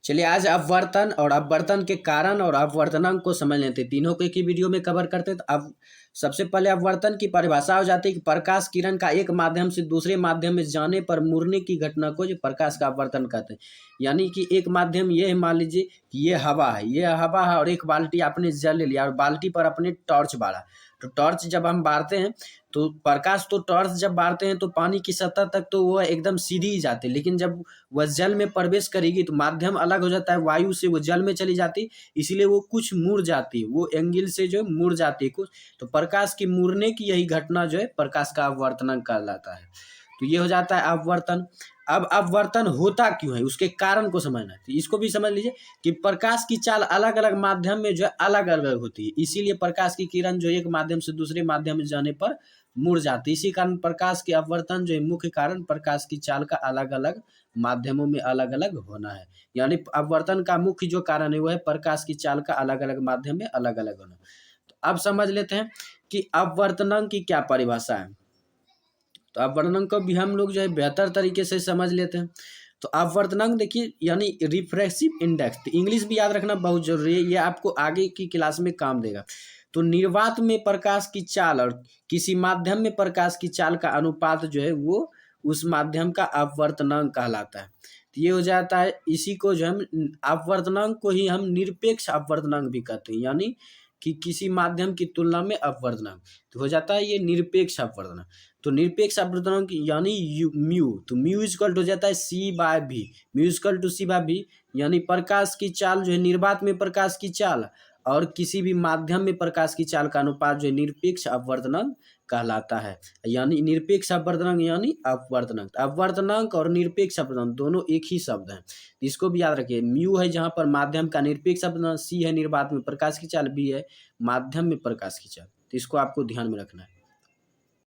चलिए आज अपवर्तन और अपवर्तन के कारण और अपवर्तनांक को समझ लेते हैं। तीनों को एक ही वीडियो में कवर करते हैं। तो अब सबसे पहले अपवर्तन की परिभाषा हो जाती है कि प्रकाश किरण का एक माध्यम से दूसरे माध्यम में जाने पर मुड़ने की घटना को जो प्रकाश का अपवर्तन कहते हैं। यानी कि एक माध्यम ये है, मान लीजिए कि ये हवा है, और एक बाल्टी आपने जल ले लिया और बाल्टी पर अपने टॉर्च बारा। तो टॉर्च जब हम बारते हैं तो प्रकाश, तो टॉर्च जब बारते हैं तो पानी की सतह तक तो वह एकदम सीधी ही जाती है, लेकिन जब वह जल में प्रवेश करेगी तो माध्यम अलग हो जाता है, वायु से वो जल में चली जाती है, इसीलिए वो कुछ मुड़ जाती है, वो एंगल से जो मुड़ जाती है कुछ। तो प्रकाश की मुड़ने की यही घटना जो है प्रकाश का अपवर्तनांक कहलाता है। तो ये हो जाता है अपवर्तन। अब अपवर्तन होता क्यों है, उसके कारण को समझना है। तो इसको भी समझ लीजिए कि प्रकाश की चाल अलग अलग माध्यम में जो है अलग अलग होती है, इसीलिए प्रकाश की किरण जो एक माध्यम से दूसरे माध्यम में जाने पर मुड़ जाती है। इसी कारण प्रकाश के अपवर्तन जो है मुख्य कारण प्रकाश की चाल का अलग अलग माध्यमों में अलग अलग होना है। यानी अपवर्तन का मुख्य जो कारण है वो है प्रकाश की चाल का अलग अलग माध्यम में अलग अलग होना। तो अब समझ लेते हैं कि अपवर्तनांक की क्या परिभाषा है। तो अपवर्तनांक को भी हम लोग जो है बेहतर तरीके से समझ लेते हैं। तो अपवर्तनांक देखिए यानी रिफ्रैक्टिव इंडेक्स, तो इंग्लिश भी याद रखना बहुत जरूरी है, ये आपको आगे की क्लास में काम देगा। तो निर्वात में प्रकाश की चाल और किसी माध्यम में प्रकाश की चाल का अनुपात जो है वो उस माध्यम का अपवर्तनांक कहलाता है। तो ये हो जाता है, इसी को जो हम अपवर्तनांक को ही हम निरपेक्ष अपवर्तनांक भी कहते हैं, यानी कि किसी माध्यम की तुलना में अपवर्तनांक तो हो जाता है ये निरपेक्ष अपवर्तनांक। तो निरपेक्ष अपवर्तनांक यानी म्यू, तो म्यू इक्वल हो जाता है C/V, mu equal to C/V, यानी प्रकाश की चाल जो है निर्वात में प्रकाश की चाल और किसी भी माध्यम में प्रकाश की चाल का अनुपात जो है निरपेक्ष अपवर्तनांक कहलाता है। यानी निरपेक्ष अपवर्तनांक यानी अपवर्तनांक, अपवर्तनांक और निरपेक्ष अपवर्तनांक दोनों एक ही शब्द हैं। इसको भी याद रखिए, म्यू है जहाँ पर माध्यम का निरपेक्ष अपवर्तनांक, C है निर्वात में प्रकाश की चाल, B है माध्यम में प्रकाश की चाल। तो इसको आपको ध्यान में रखना है।